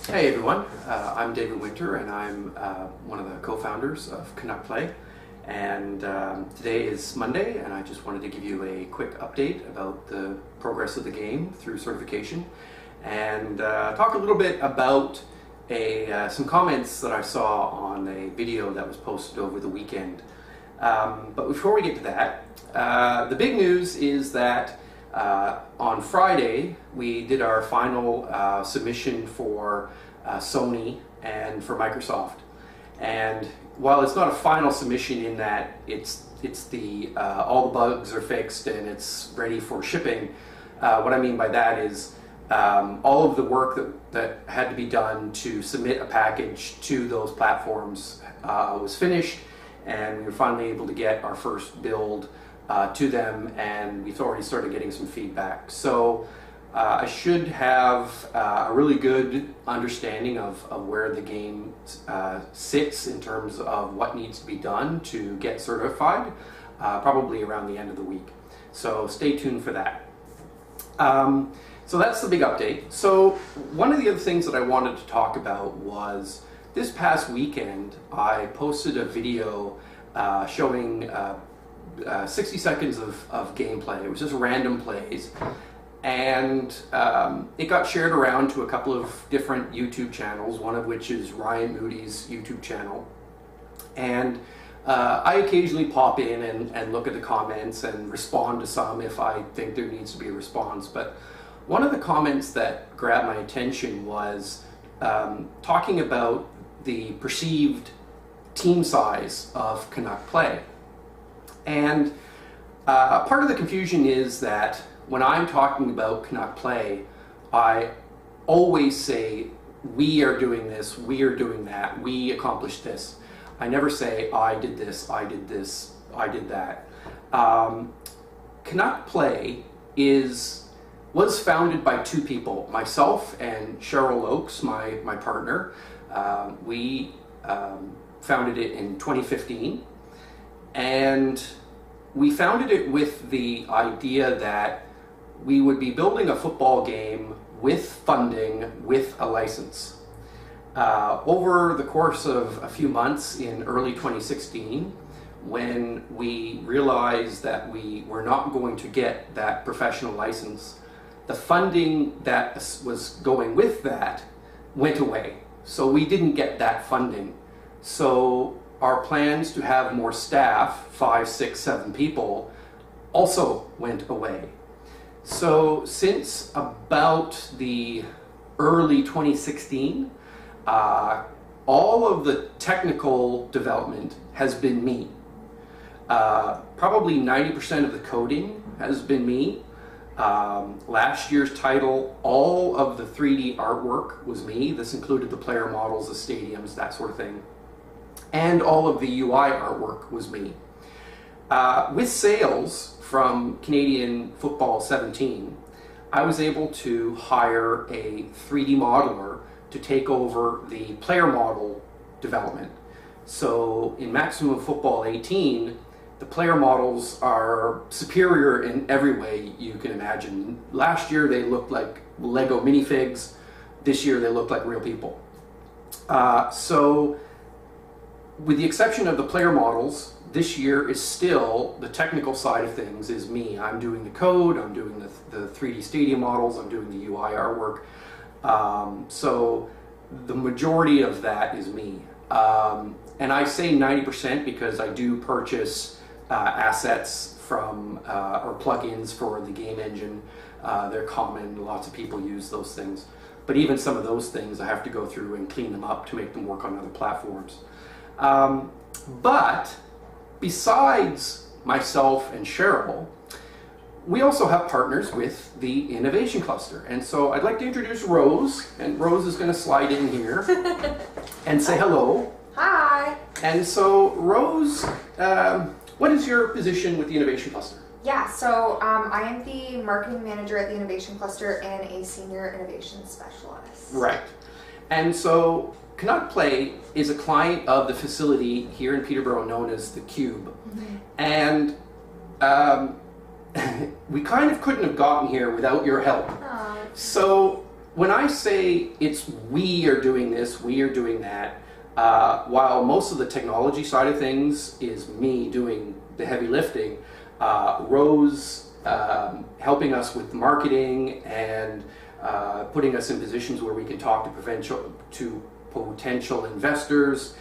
Hey everyone, I'm David Winter and I'm one of the co-founders of Canuck Play, and today is Monday and I just wanted to give you a quick update about the progress of the game through certification and talk a little bit about some comments that I saw on a video that was posted over the weekend. But before we get to that, the big news is that on Friday we did our final submission for Sony and for Microsoft, and while it's not a final submission in that it's the all the bugs are fixed and it's ready for shipping, what I mean by that is all of the work that had to be done to submit a package to those platforms was finished, and we were finally able to get our first build to them, and we've already started getting some feedback. So I should have a really good understanding of where the game sits in terms of what needs to be done to get certified, probably around the end of the week. So stay tuned for that. So that's the big update. So one of the other things that I wanted to talk about was this past weekend I posted a video showing 60 seconds of gameplay. It was just random plays, and it got shared around to a couple of different YouTube channels, one of which is Ryan Moody's YouTube channel. And I occasionally pop in and look at the comments and respond to some if I think there needs to be a response. But one of the comments that grabbed my attention was talking about the perceived team size of Canuck Play. And part of the confusion is that when I'm talking about Canuck Play, I always say we are doing this, we are doing that, we accomplished this. I never say I did this, I did this, I did that. Canuck Play was founded by two people, myself and Cheryl Oakes, my partner. We founded it in 2015. And we founded it with the idea that we would be building a football game with funding, with a license. Over the course of a few months in early 2016, when we realized that we were not going to get that professional license, the funding that was going with that went away. So we didn't get that funding. So our plans to have more staff, 5, 6, 7 people, also went away. So since about the early 2016, all of the technical development has been me. Probably 90% of the coding has been me. Last year's title, all of the 3D artwork was me. This included the player models, the stadiums, that sort of thing. And all of the UI artwork was me. With sales from Canadian Football 17, I was able to hire a 3D modeler to take over the player model development. So in Maximum Football 18, the player models are superior in every way you can imagine. Last year they looked like Lego minifigs. This year they look like real people. So with the exception of the player models, this year is still the technical side of things is me. I'm doing the code, I'm doing the 3D stadium models, I'm doing the UI artwork. So the majority of that is me. And I say 90% because I do purchase assets from or plugins for the game engine. They're common, lots of people use those things. But even some of those things I have to go through and clean them up to make them work on other platforms. But besides myself and Cheryl, we also have partners with the Innovation Cluster. And so I'd like to introduce Rose, and Rose is going to slide in here and say hello. Hi. And so Rose, what is your position with the Innovation Cluster? Yeah, so I am the marketing manager at the Innovation Cluster and a senior innovation specialist. Right. And so Canuck Play is a client of the facility here in Peterborough known as the Cube. Mm-hmm. And we kind of couldn't have gotten here without your help. Aww. So when I say it's we are doing this, we are doing that, while most of the technology side of things is me doing the heavy lifting, Rose helping us with marketing and putting us in positions where we can talk to potential investors.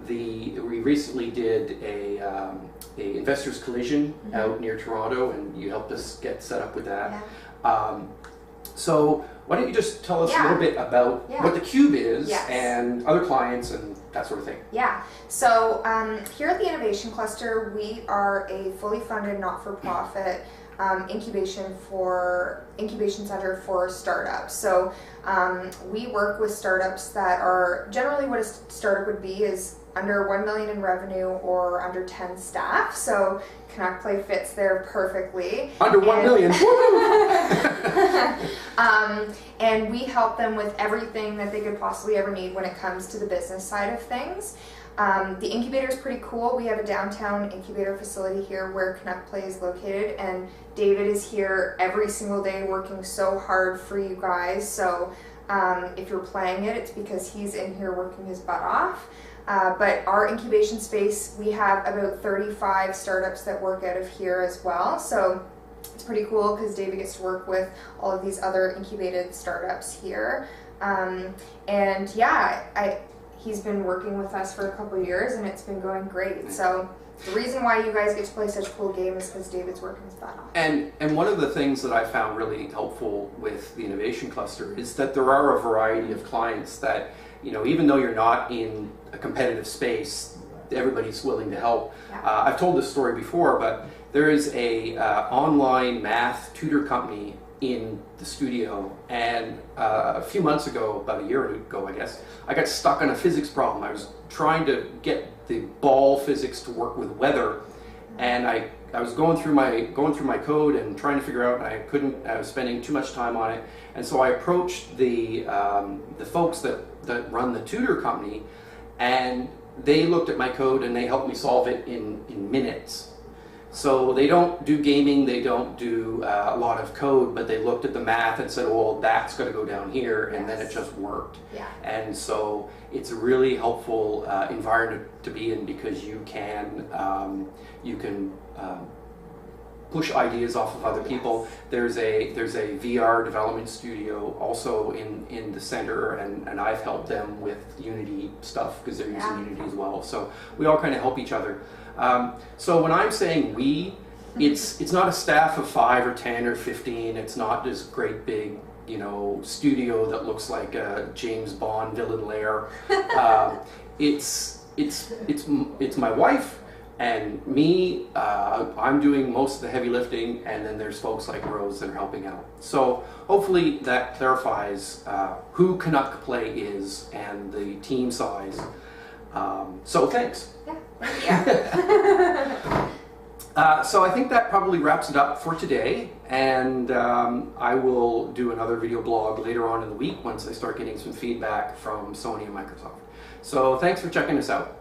We recently did a investors collision out near Toronto, and you helped us get set up with that. Yeah. So why don't you just tell us a little bit about what the Cube is and other clients and that sort of thing. Yeah, so here at the Innovation Cluster, we are a fully funded, not-for-profit incubation center for startups. So we work with startups that are generally what a startup would be is under 1 million in revenue or under 10 staff. So Canuck Play fits there perfectly. Under 1 million. And we help them with everything that they could possibly ever need when it comes to the business side of things. The incubator is pretty cool. We have a downtown incubator facility here where Canuck Play is located, and David is here every single day working so hard for you guys. So if you're playing it, it's because he's in here working his butt off. But our incubation space, we have about 35 startups that work out of here as well. So it's pretty cool because David gets to work with all of these other incubated startups here. And yeah, he's been working with us for a couple of years and it's been going great. So the reason why you guys get to play such a cool game is because David's working his butt off. And one of the things that I found really helpful with the Innovation Cluster is that there are a variety of clients that, you know, even though you're not in a competitive space, everybody's willing to help. Yeah. I've told this story before, but there is a online math tutor company in the studio, and a few months ago, about a year ago I guess, I got stuck on a physics problem. I was trying to get the ball physics to work with weather, and I was going through my code and trying to figure out, and I couldn't. I was spending too much time on it, and so I approached the folks that run the tutor company, and they looked at my code and they helped me solve it in minutes. So they don't do gaming, they don't do a lot of code, but they looked at the math and said, well, that's got to go down here, and then it just worked. Yeah. And so it's a really helpful environment to be in because you can push ideas off of other people. There's a VR development studio also in the center, and I've helped them with Unity stuff because they're using Unity as well. So we all kind of help each other. So when I'm saying we, it's not a staff of 5 or 10 or 15. It's not this great big, you know, studio that looks like a James Bond villain lair. It's my wife and me. I'm doing most of the heavy lifting, and then there's folks like Rose that are helping out. So hopefully that clarifies who Canuck Play is and the team size. So thanks. Yeah. So I think that probably wraps it up for today, and I will do another video blog later on in the week once I start getting some feedback from Sony and Microsoft. So thanks for checking us out.